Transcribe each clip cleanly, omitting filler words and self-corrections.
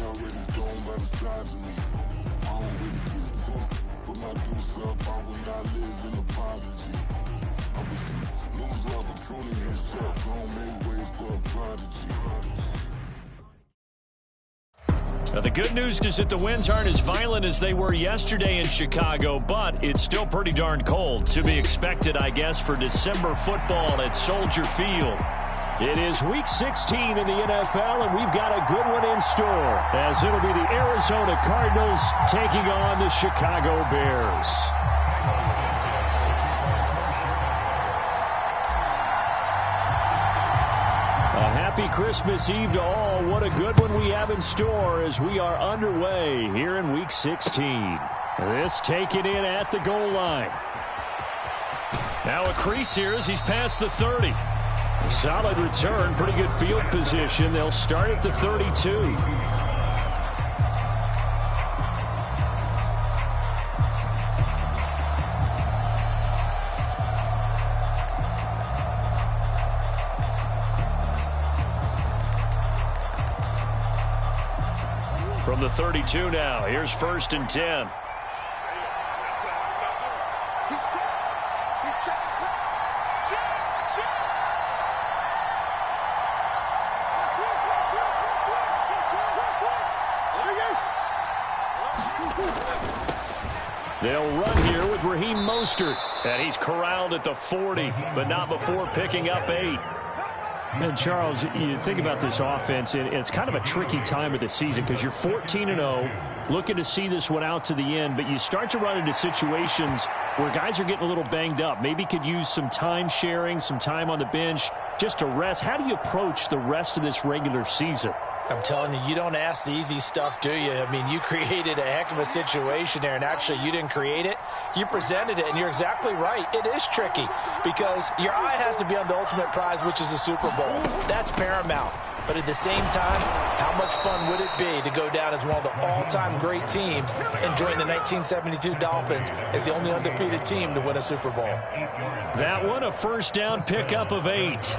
already don't by the size of me. I don't really get took. Put my deuce up, I will not live in apology. I wish you lose the opportunity yourself. Don't make way for a prodigy. Now, the good news is that the winds aren't as violent as they were yesterday in Chicago, but it's still pretty darn cold. To be expected, I guess, for December football at Soldier Field. It is Week 16 in the NFL, and we've got a good one in store, as it'll be the Arizona Cardinals taking on the Chicago Bears. A happy Christmas Eve to all. What a good one we have in store as we are underway here in Week 16. This taken in at the goal line. Now a crease here as he's past the 30. A solid return, pretty good field position. They'll start at the 32. From the 32 now, here's 1st and 10. They'll run here with Raheem Mostert. And he's corralled at the 40, but not before picking up 8. And, Charles, you think about this offense, and it's kind of a tricky time of the season because you're 14-0, looking to see this one out to the end, but you start to run into situations where guys are getting a little banged up. Maybe could use some time sharing, some time on the bench just to rest. How do you approach the rest of this regular season? I'm telling you, you don't ask the easy stuff, do you? I mean, you created a heck of a situation there, and actually you didn't create it. You presented it, and you're exactly right. It is tricky because your eye has to be on the ultimate prize, which is the Super Bowl. That's paramount. But at the same time, how much fun would it be to go down as one of the all-time great teams and join the 1972 Dolphins as the only undefeated team to win a Super Bowl? That one, a first down pickup of 8.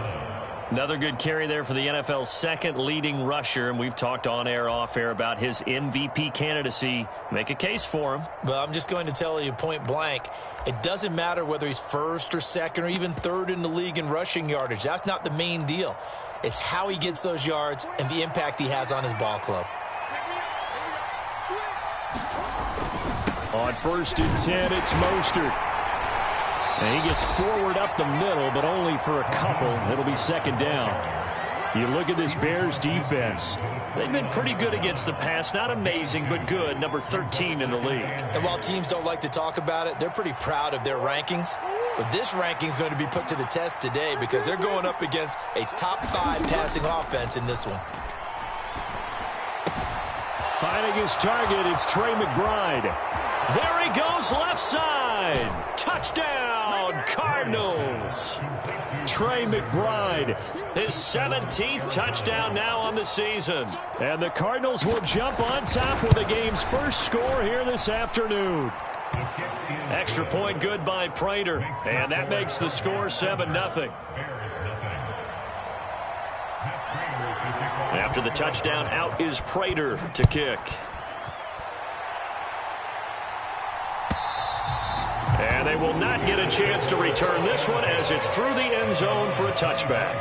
Another good carry there for the NFL's second leading rusher, and we've talked on air, off air about his MVP candidacy. Make a case for him. Well, I'm just going to tell you point blank, it doesn't matter whether he's first or second or even third in the league in rushing yardage. That's not the main deal. It's how he gets those yards and the impact he has on his ball club. On 1st and 10, it's Mostert. And he gets forward up the middle, but only for a couple. It'll be 2nd down. You look at this Bears defense. They've been pretty good against the pass. Not amazing, but good. Number 13 in the league. And while teams don't like to talk about it, they're pretty proud of their rankings. But this ranking is going to be put to the test today because they're going up against a top 5 passing offense in this one. Finding his target, it's Trey McBride. There he goes, left side. Touchdown, Cardinals. Trey McBride. His 17th touchdown now on the season. And the Cardinals will jump on top with the game's first score here this afternoon. Extra point good by Prater. And that makes the score 7-0. After the touchdown, out is Prater to kick. And they will not get a chance to return this one as it's through the end zone for a touchback.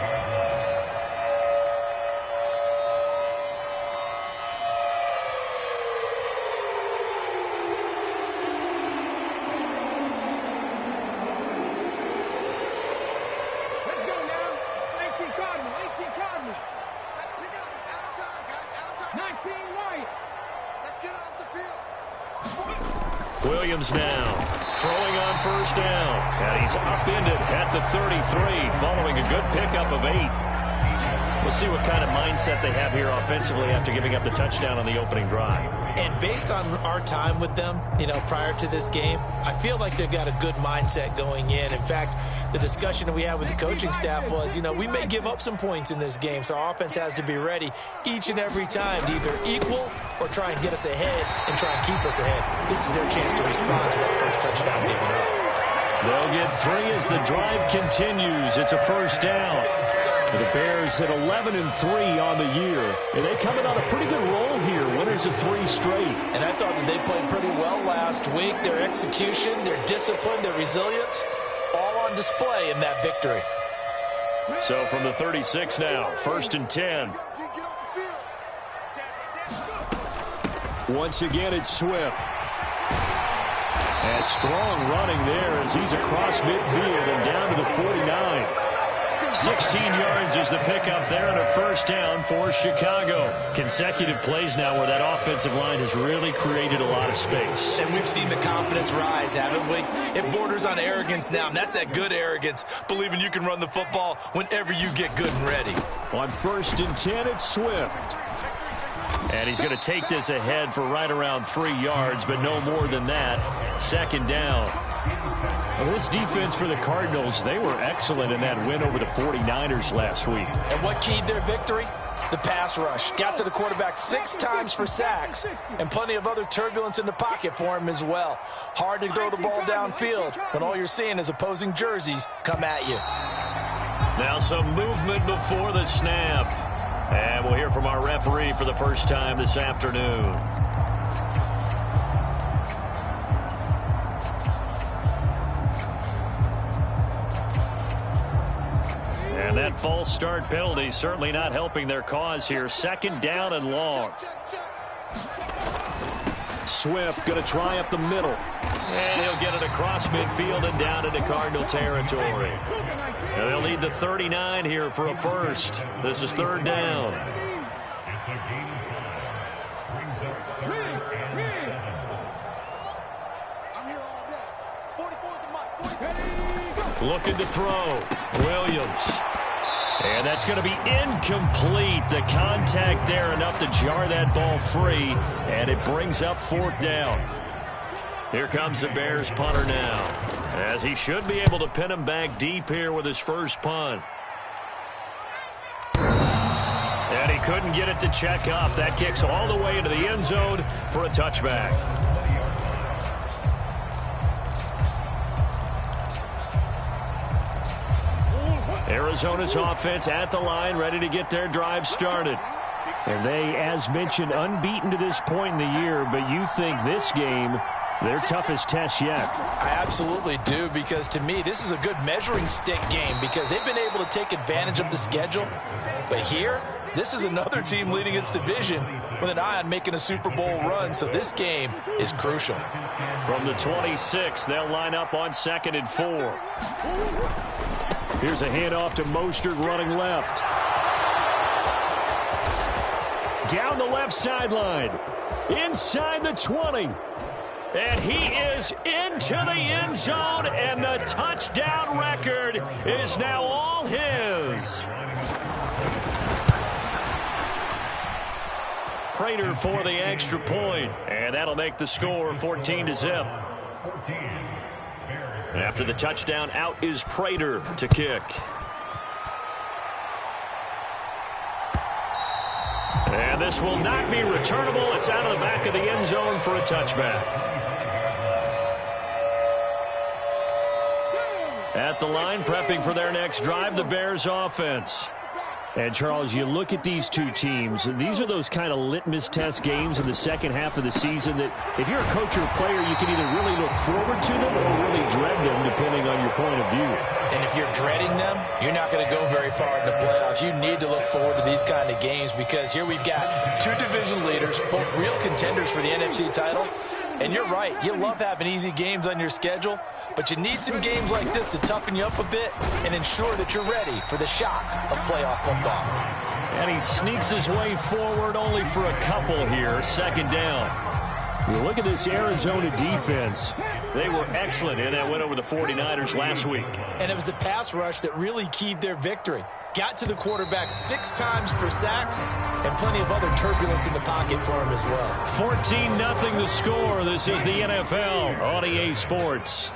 Williams now throwing on 1st down. And he's upended at the 33 following a good pickup of 8. We'll see what kind of mindset they have here offensively after giving up the touchdown on the opening drive. And based on our time with them, prior to this game, I feel like they've got a good mindset going in. In fact, the discussion that we had with the coaching staff was, we may give up some points in this game, so our offense has to be ready each and every time to either equal or try and get us ahead and try and keep us ahead. This is their chance to respond to that first touchdown given up. They'll get 3 as the drive continues. It's a 1st down. The Bears at 11-3 on the year, and they come in on a pretty good roll here. lose it 3 straight. And I thought that they played pretty well last week. Their execution, their discipline, their resilience, all on display in that victory. So from the 36 now, 1st and 10. Once again, it's Swift. And strong running there as he's across midfield and down to the 49. 16 yards is the pickup there and a 1st down for Chicago. Consecutive plays now where that offensive line has really created a lot of space. And we've seen the confidence rise, haven't we? It borders on arrogance now, and that's that good arrogance, believing you can run the football whenever you get good and ready. On 1st and 10, it's Swift. And he's going to take this ahead for right around 3 yards, but no more than that. 2nd down. Well, this defense for the Cardinals, they were excellent in that win over the 49ers last week. And what keyed their victory? The pass rush. Got to the quarterback 6 times for sacks, and plenty of other turbulence in the pocket for him as well. Hard to throw the ball downfield when all you're seeing is opposing jerseys come at you. Now some movement before the snap. And we'll hear from our referee for the first time this afternoon. And that false start penalty certainly not helping their cause here. 2nd down and long. Swift going to try up the middle. And he'll get it across midfield and down into Cardinal territory. And they'll need the 39 here for a 1st. This is 3rd down. Looking to throw. Williams. And that's going to be incomplete. The contact there enough to jar that ball free. And it brings up 4th down. Here comes the Bears punter now, as he should be able to pin him back deep here with his first punt. And he couldn't get it to check up. That kicks all the way into the end zone for a touchback. Arizona's offense at the line, ready to get their drive started. And they, as mentioned, unbeaten to this point in the year, but you think this game their toughest test yet. I absolutely do, because to me, this is a good measuring stick game because they've been able to take advantage of the schedule. But here, this is another team leading its division with an eye on making a Super Bowl run, so this game is crucial. From the 26, they'll line up on 2nd and 4. Here's a handoff to Mostert running left. Down the left sideline. Inside the 20. And he is into the end zone, and the touchdown record is now all his. Prater for the extra point, and that'll make the score 14-0. After the touchdown, out is Prater to kick. And this will not be returnable. It's out of the back of the end zone for a touchback. At the line, prepping for their next drive, the Bears offense. And, Charles, you look at these two teams, these are those kind of litmus test games in the second half of the season that if you're a coach or a player, you can either really look forward to them or really dread them, depending on your point of view. And if you're dreading them, you're not going to go very far in the playoffs. You need to look forward to these kind of games because here we've got 2 division leaders, both real contenders for the NFC title. And you're right, you love having easy games on your schedule, but you need some games like this to toughen you up a bit and ensure that you're ready for the shock of playoff football. And he sneaks his way forward only for a couple here. 2nd down. You look at this Arizona defense. They were excellent in that win over the 49ers last week. And it was the pass rush that really keyed their victory. Got to the quarterback 6 times for sacks and plenty of other turbulence in the pocket for him as well. 14-0 the score. This is the NFL on EA Sports.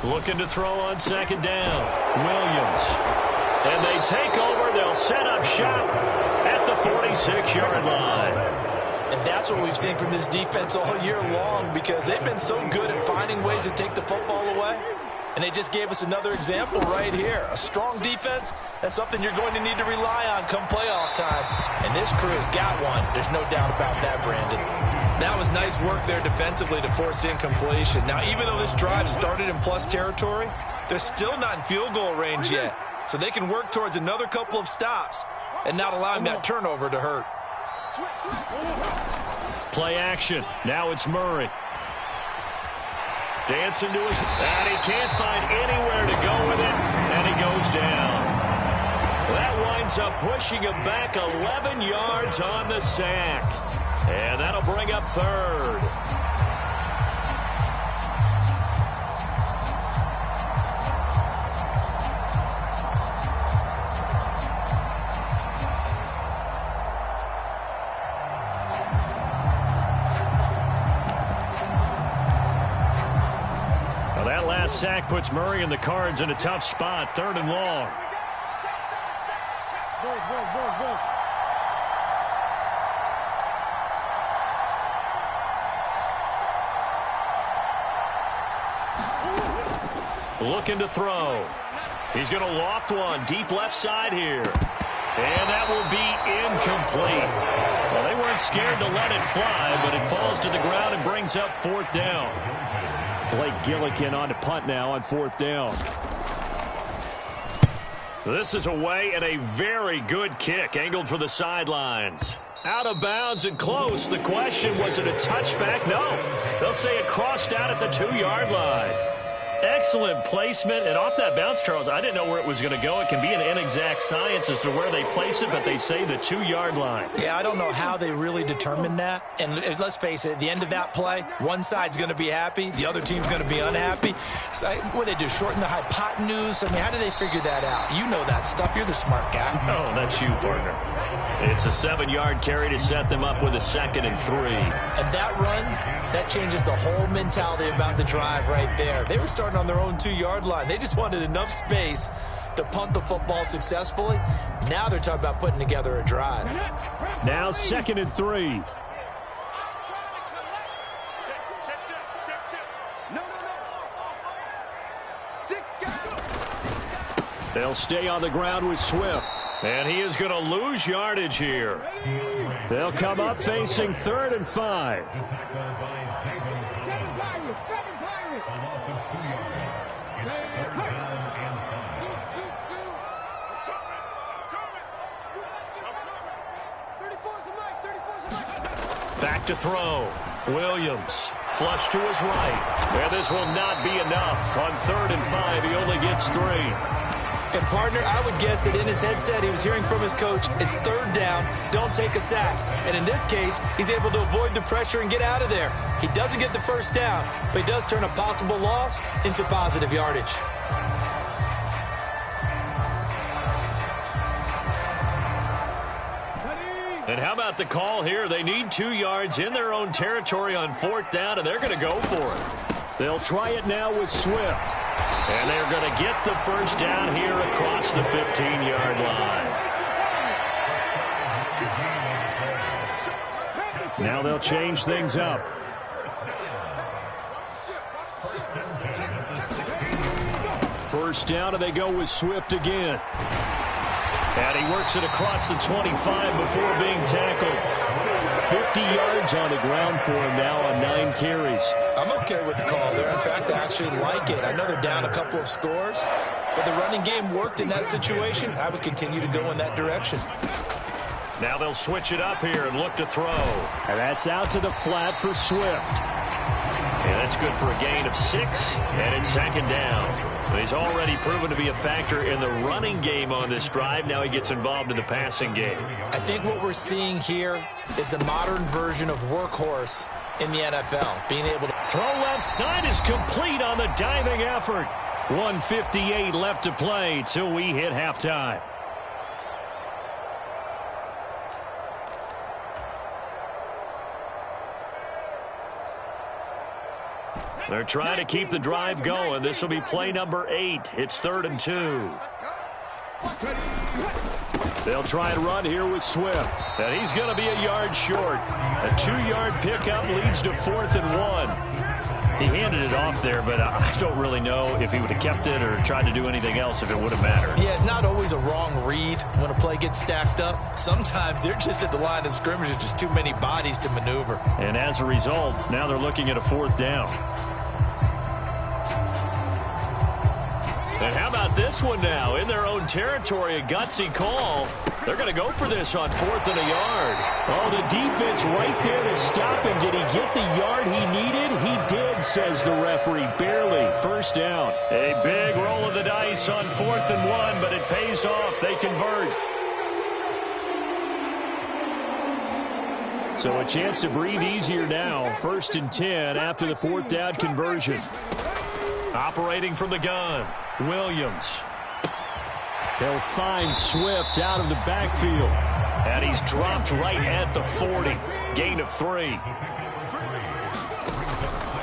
Looking to throw on 2nd down. Williams. And they take over. They'll set up shop at the 46-yard line. And that's what we've seen from this defense all year long because they've been so good at finding ways to take the football away. And they just gave us another example right here. A strong defense, that's something you're going to need to rely on come playoff time. And this crew has got one. There's no doubt about that, Brandon. That was nice work there defensively to force incompletion. Now, even though this drive started in plus territory, they're still not in field goal range yet. So they can work towards another couple of stops and not allowing that turnover to hurt. Play action. Now it's Murray. Dancing to his... And he can't find anywhere to go with it. And he goes down. That winds up pushing him back 11 yards on the sack. And that'll bring up third. Well, that last sack puts Murray and the Cards in a tough spot. 3rd and long. Looking to throw. He's going to loft one deep left side here. And that will be incomplete. Well, they weren't scared to let it fly, but it falls to the ground and brings up 4th down. Blake Gillikin on to punt now on 4th down. This is away and a very good kick angled for the sidelines. Out of bounds and close. The question, was it a touchback? No. They'll say it crossed out at the 2-yard line. Excellent placement, and off that bounce, Charles, I didn't know where it was going to go. It can be an inexact science as to where they place it, but they say the 2-yard line. Yeah, I don't know how they really determined that. And let's face it, at the end of that play, one side's going to be happy, the other team's going to be unhappy. So what do they do, shorten the hypotenuse? I mean, how do they figure that out? You know that stuff. You're the smart guy. Oh, that's you, partner. It's a 7-yard carry to set them up with a 2nd and 3. And that run, that changes the whole mentality about the drive right there. They were starting on their own 2-yard line. They just wanted enough space to punt the football successfully. Now they're talking about putting together a drive. Now 2nd and 3. They'll stay on the ground with Swift. And he is going to lose yardage here. They'll come up facing 3rd and 5. Back to throw. Williams. Flush to his right. And this will not be enough. On 3rd and 5, he only gets 3. And, partner, I would guess that in his headset he was hearing from his coach, it's 3rd down, don't take a sack. And in this case, he's able to avoid the pressure and get out of there. He doesn't get the 1st down, but he does turn a possible loss into positive yardage. And how about the call here? They need 2 yards in their own territory on 4th down, and they're going to go for it. They'll try it now with Swift. And they're going to get the 1st down here across the 15-yard line. Now they'll change things up. First down, and they go with Swift again. And he works it across the 25 before being tackled. 50 yards on the ground for him now on 9 carries. I'm okay with the call there. In fact, I actually like it. I know they're down a couple of scores, but the running game worked in that situation. I would continue to go in that direction. Now they'll switch it up here and look to throw. And that's out to the flat for Swift. And that's good for a gain of 6, and it's 2nd down. He's already proven to be a factor in the running game on this drive. Now he gets involved in the passing game. I think what we're seeing here is the modern version of workhorse in the NFL. Being able to throw left side is complete on the diving effort. 1:58 left to play till we hit halftime. They're trying to keep the drive going. This will be play number 8. It's 3rd and 2. They'll try and run here with Swift. And he's going to be a yard short. A 2-yard pickup leads to 4th and 1. He handed it off there, but I don't really know if he would have kept it or tried to do anything else if it would have mattered. Yeah, it's not always a wrong read when a play gets stacked up. Sometimes they're just at the line of scrimmage. There's just too many bodies to maneuver. And as a result, now they're looking at a 4th down. And how about this one now? In their own territory, a gutsy call. They're going to go for this on 4th and a yard. Oh, the defense right there to stop him. Did he get the yard he needed? He did, says the referee. Barely. 1st down. A big roll of the dice on 4th and 1, but it pays off. They convert. So a chance to breathe easier now. 1st and 10 after the 4th down conversion. Operating from the gun, Williams. They'll find Swift out of the backfield. And he's dropped right at the 40. Gain of 3.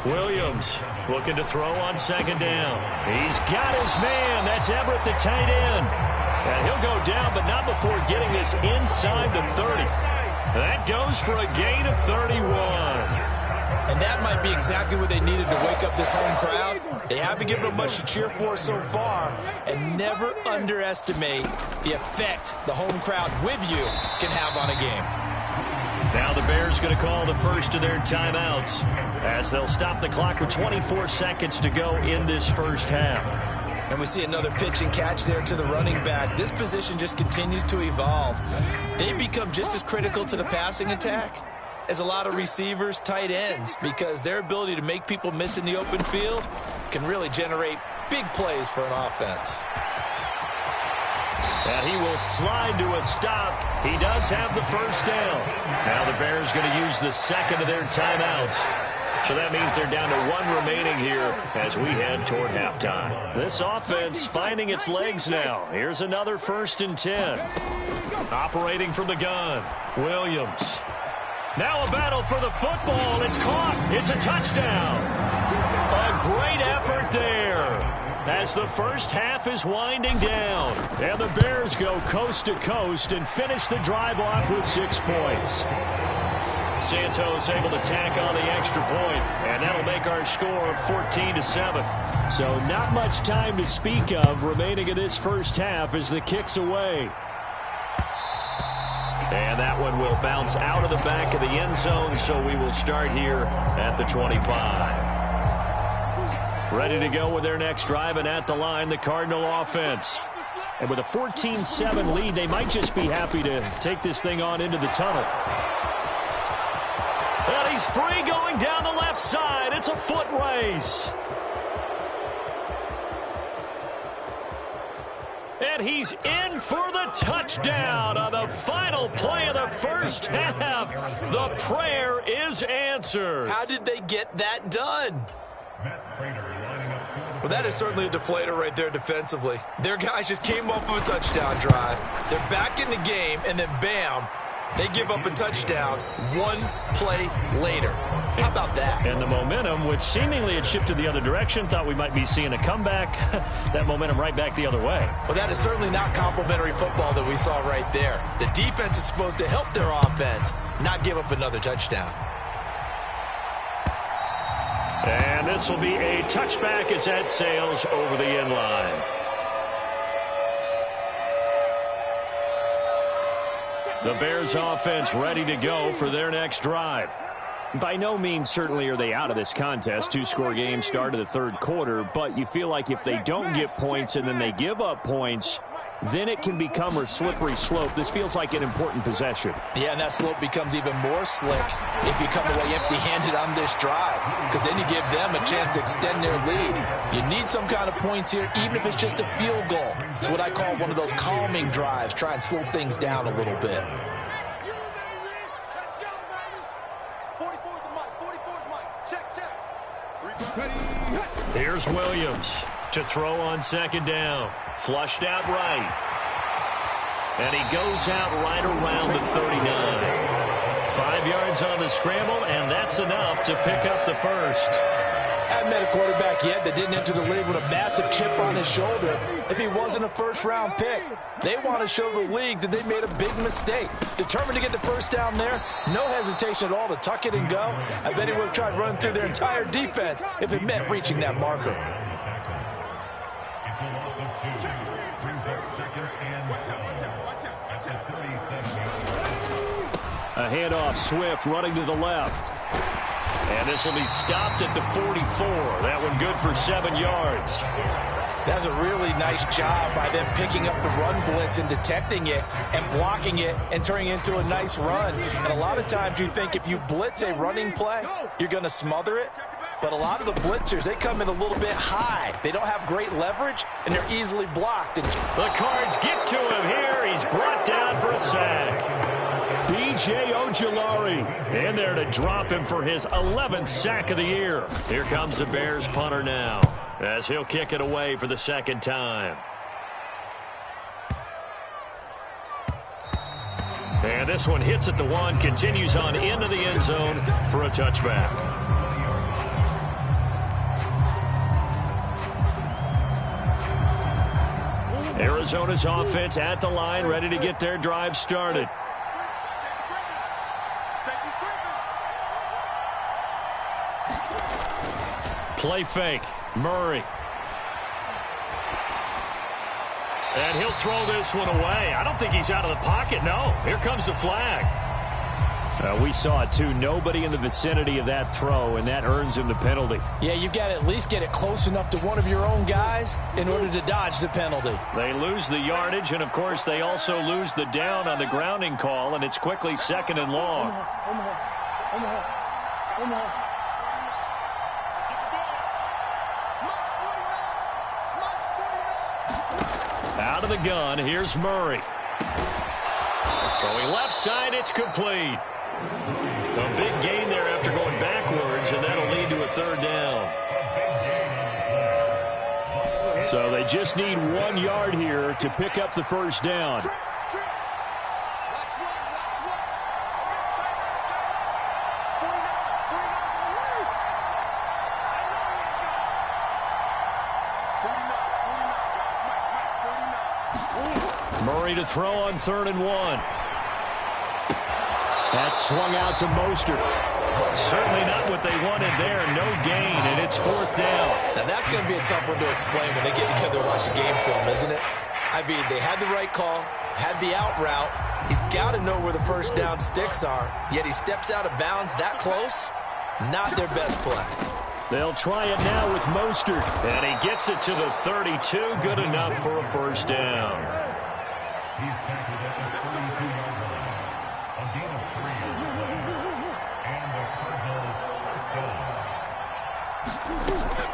Williams looking to throw on 2nd down. He's got his man. That's Everett, the tight end. And he'll go down, but not before getting this inside the 30. That goes for a gain of 31. And that might be exactly what they needed to wake up this home crowd. They haven't given them much to cheer for so far, and never underestimate the effect the home crowd with you can have on a game. Now the Bears going to call the first of their timeouts as they'll stop the clock with 24 seconds to go in this first half. And we see another pitch and catch there to the running back. This position just continues to evolve. They become just as critical to the passing attack as a lot of receivers, tight ends, because their ability to make people miss in the open field can really generate big plays for an offense. And he will slide to a stop. He does have the 1st down. Now the Bears going to use the 2nd of their timeouts. So that means they're down to 1 remaining here as we head toward halftime. This offense finding its legs now. Here's another 1st and 10. Operating from the gun, Williams. Now a battle for the football. It's caught. It's a touchdown. A great effort there as the first half is winding down. And the Bears go coast to coast and finish the drive off with 6 points. Santos able to tack on the extra point, and that'll make our score 14-7. So not much time to speak of remaining in this first half as the kick's away. And that one will bounce out of the back of the end zone, so we will start here at the 25. Ready to go with their next drive, and at the line, the Cardinal offense. And with a 14-7 lead, they might just be happy to take this thing on into the tunnel. And he's free going down the left side. It's a foot race. And he's in for the touchdown on the final play of the first half. The prayer is answered. How did they get that done? Well, that is certainly a deflator right there defensively. Their guys just came off of a touchdown drive. They're back in the game, and then bam, they give up a touchdown 1 play later. How about that? And the momentum, which seemingly had shifted the other direction, thought we might be seeing a comeback. That momentum right back the other way. Well, that is certainly not complimentary football that we saw right there. The defense is supposed to help their offense, not give up another touchdown. And this will be a touchback as that sails over the end line. The Bears offense ready to go for their next drive. By no means certainly are they out of this contest. 2-score game start of the 3rd quarter, but you feel like if they don't get points and then they give up points, then it can become a slippery slope. This feels like an important possession. Yeah, and that slope becomes even more slick if you come away empty-handed on this drive, because then you give them a chance to extend their lead. You need some kind of points here, even if it's just a field goal. It's what I call one of those calming drives. Try and slow things down a little bit. Here's Williams to throw on 2nd down. Flushed out right. And he goes out right around the 39. 5 yards on the scramble, and that's enough to pick up the first. I haven't met a quarterback yet that didn't enter the league with a massive chip on on his shoulder if he wasn't a first-round pick. They want to show the league that they made a big mistake. Determined to get the first down there, no hesitation at all to tuck it and go. I bet he would have tried running through their entire defense if it meant reaching that marker. A handoff, Swift running to the left. And this will be stopped at the 44. That one good for 7 yards. That's a really nice job by them picking up the run blitz and detecting it and blocking it and turning it into a nice run. And a lot of times you think if you blitz a running play, you're going to smother it. But a lot of the blitzers, they come in a little bit high. They don't have great leverage, and they're easily blocked. And the Cards get to him here. He's brought down for a sack. B.J. Ojulari in there to drop him for his 11th sack of the year. Here comes the Bears punter now as he'll kick it away for the second time. And this one hits at the 1, continues on into the end zone for a touchback. Arizona's offense at the line, ready to get their drive started. Play fake. Murray. And he'll throw this one away. I don't think he's out of the pocket. No. Here comes the flag. We saw it, too. Nobody in the vicinity of that throw, and that earns him the penalty. Yeah, you've got to at least get it close enough to one of your own guys in order to dodge the penalty. They lose the yardage, and, of course, they also lose the down on the grounding call, and it's quickly 2nd and long. Out of the gun, here's Murray. Throwing left side, it's complete. A big gain there after going backwards, and that'll lead to a 3rd down. So they just need 1 yard here to pick up the first down. Murray to throw on 3rd and 1. That swung out to Mostert. Certainly not what they wanted there. No gain, and it's 4th down. Now, that's going to be a tough one to explain when they get together and watch the game film, isn't it? I mean, they had the right call, had the out route. He's got to know where the first down sticks are, yet he steps out of bounds that close. Not their best play. They'll try it now with Mostert. And he gets it to the 32. Good enough for a first down.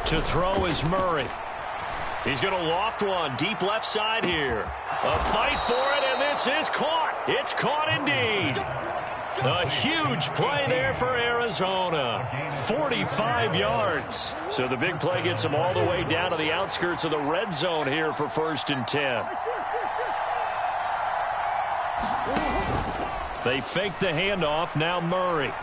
To throw is Murray. He's going to loft one deep left side here. A fight for it, and this is caught. It's caught indeed. A huge play there for Arizona. 45 yards. So the big play gets them all the way down to the outskirts of the red zone here for 1st and 10. They fake the handoff. Now Murray.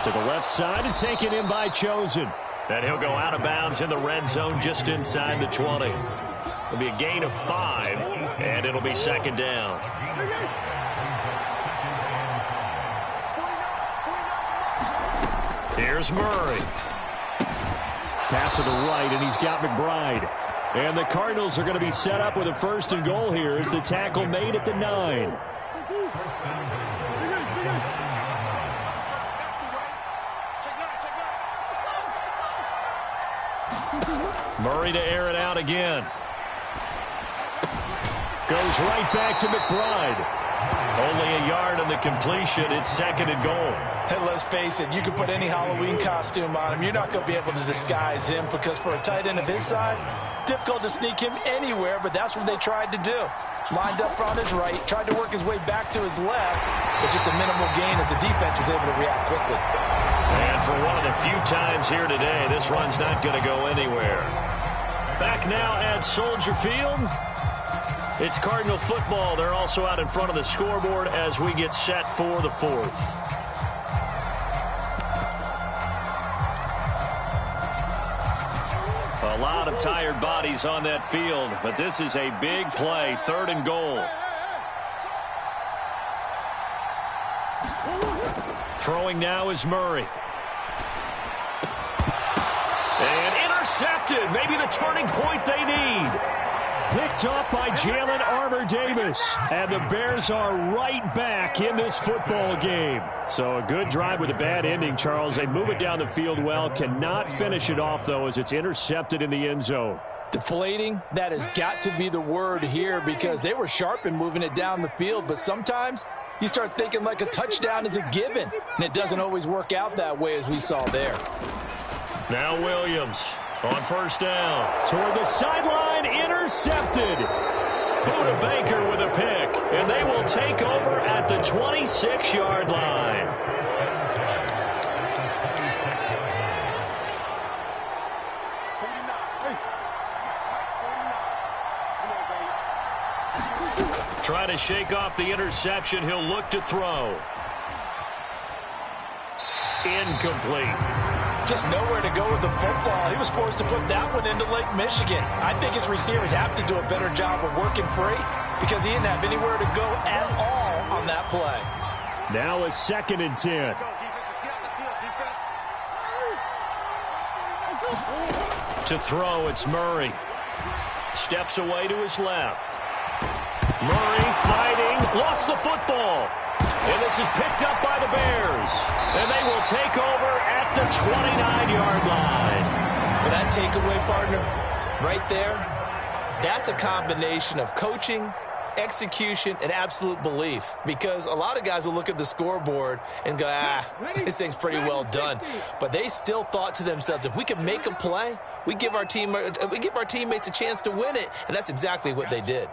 To the left side and taken in by Chosen. And he'll go out of bounds in the red zone just inside the 20. It'll be a gain of 5, and it'll be 2nd down. Here's Murray. Pass to the right, and he's got McBride. And the Cardinals are going to be set up with a 1st and goal here as the tackle made at the 9. Murray to air it out again. Goes right back to McBride. Only a yard on the completion. It's 2nd and goal. And let's face it, you can put any Halloween costume on him. You're not going to be able to disguise him because for a tight end of his size, difficult to sneak him anywhere, but that's what they tried to do. Lined up on his right, tried to work his way back to his left, but just a minimal gain as the defense was able to react quickly. And for one of the few times here today, this run's not going to go anywhere. Back now at Soldier Field. It's Cardinal football. They're also out in front of the scoreboard as we get set for the 4th. A lot of tired bodies on that field, but this is a big play, 3rd and goal. Throwing now is Murray. And intercepted. Maybe the turning point they need. Picked up by Jalen Armour-Davis. And the Bears are right back in this football game. So a good drive with a bad ending, Charles. They move it down the field well. Cannot finish it off, though, as it's intercepted in the end zone. Deflating, that has got to be the word here because they were sharp in moving it down the field. But sometimes you start thinking like a touchdown is a given. And it doesn't always work out that way as we saw there. Now Williams on 1st down. Toward the sideline, intercepted. Buda Baker with a pick, and they will take over at the 26-yard line. Trying to shake off the interception. He'll look to throw. Incomplete. Just nowhere to go with the football. He was forced to put that one into Lake Michigan. I think his receivers have to do a better job of working free because he didn't have anywhere to go at all on that play. Now a 2nd and 10. To throw, it's Murray. Steps away to his left. Murray fighting, lost the football. And this is picked up by the Bears. And they will take over at the 29-yard line. Well, that takeaway, partner, right there, that's a combination of coaching, execution, and absolute belief. Because a lot of guys will look at the scoreboard and go, this thing's pretty well done. But they still thought to themselves, if we can make a play, we give our teammates a chance to win it. And that's exactly what they did.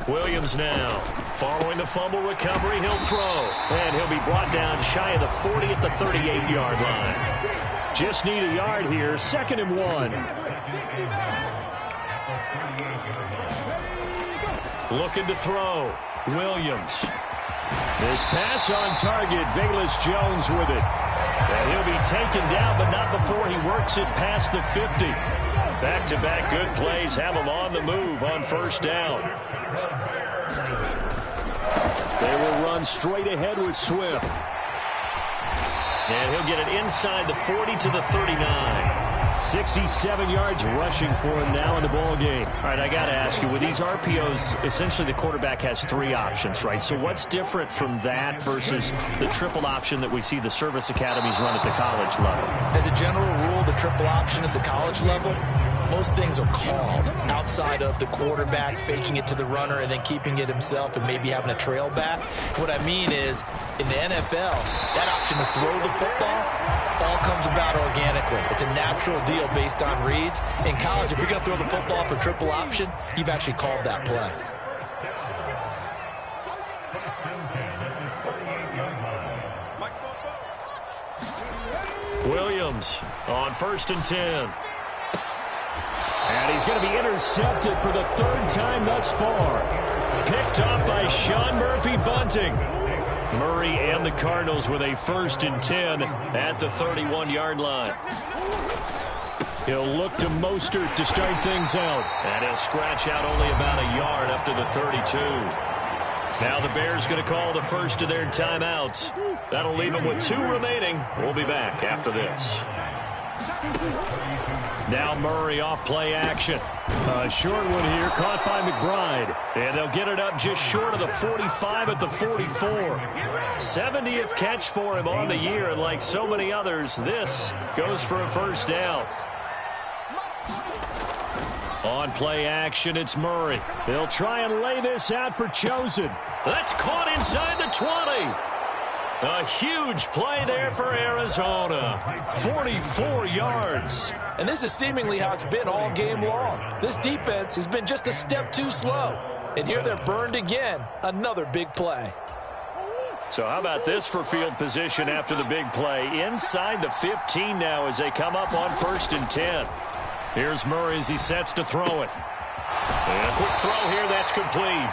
Williams now. Following the fumble recovery, he'll throw. And he'll be brought down shy of the 40 at the 38-yard line. Just need a yard here. 2nd and 1. Looking to throw. Williams. This pass on target. Velus Jones with it. And he'll be taken down, but not before he works it past the 50. Back-to-back good plays have him on the move on 1st down. They will run straight ahead with Swift. And he'll get it inside the 40 to the 39. 67 yards rushing for him now in the ball game. All right, I got to ask you, with these RPOs, essentially the quarterback has 3 options, right? So what's different from that versus the triple option that we see the service academies run at the college level? As a general rule, the triple option at the college level, most things are called outside of the quarterback faking it to the runner and then keeping it himself and maybe having a trail back. What I mean is, in the NFL, that option to throw the football all comes about organically. It's a natural deal based on reads. In college, if you're going to throw the football for triple option, you've actually called that play. Williams on 1st and 10. And he's going to be intercepted for the 3rd time thus far. Picked up by Sean Murphy-Bunting. Murray and the Cardinals with a 1st and 10 at the 31-yard line. He'll look to Mostert to start things out. And he'll scratch out only about a yard up to the 32. Now the Bears going to call the first of their timeouts. That'll leave them with 2 remaining. We'll be back after this. Now Murray off play action. A short one here caught by McBride. And they'll get it up just short of the 45 at the 44. 70th catch for him on the year. And like so many others, this goes for a 1st down. On play action, it's Murray. They'll try and lay this out for Chosen. That's caught inside the 20. A huge play there for Arizona. 44 yards. And this is seemingly how it's been all game long. This defense has been just a step too slow. And here they're burned again. Another big play. So how about this for field position after the big play? Inside the 15 now as they come up on 1st and 10. Here's Murray as he sets to throw it. And a quick throw here, that's complete.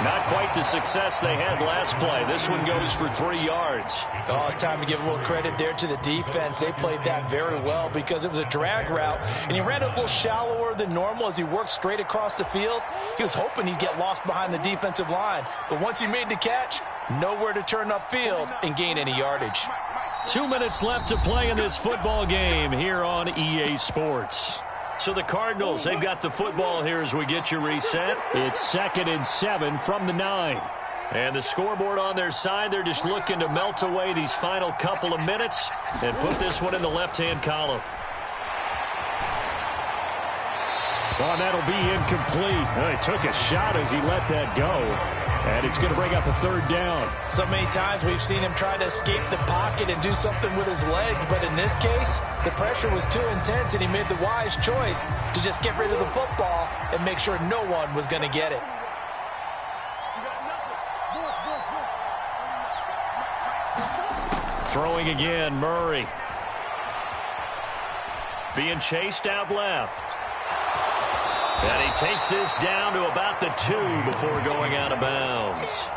Not quite the success they had last play. This one goes for 3 yards. Oh, it's time to give a little credit there to the defense. They played that very well because it was a drag route, and he ran it a little shallower than normal as he worked straight across the field. He was hoping he'd get lost behind the defensive line, but once he made the catch, nowhere to turn upfield and gain any yardage. 2 minutes left to play in this football game here on EA Sports. So the Cardinals, they've got the football here as we get you reset. It's 2nd and 7 from the 9. And the scoreboard on their side, they're just looking to melt away these final couple of minutes and put this one in the left-hand column. Well, that'll be incomplete. He took a shot as he let that go. And it's going to bring up a 3rd down. So many times we've seen him try to escape the pocket and do something with his legs, but in this case, the pressure was too intense and he made the wise choice to just get rid of the football and make sure no one was going to get it. Throwing again, Murray. Being chased out left. And he takes this down to about the 2 before going out of bounds.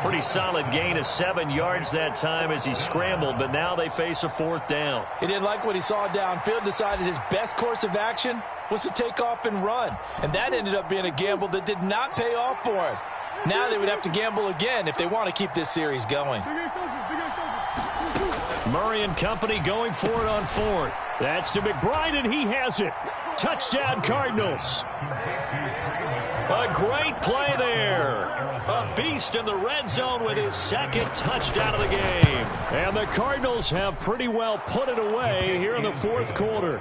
Pretty solid gain of 7 yards that time as he scrambled, but now they face a 4th down. He didn't like what he saw downfield, decided his best course of action was to take off and run. And that ended up being a gamble that did not pay off for him. Now they would have to gamble again if they want to keep this series going. Murray and company going for it on 4th. That's to McBride, and he has it. Touchdown, Cardinals. A great play there. A beast in the red zone with his 2nd touchdown of the game. And the Cardinals have pretty well put it away here in the 4th quarter.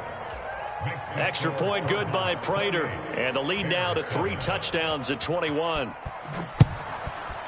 Extra point good by Prater. And the lead now to 3 touchdowns at 21.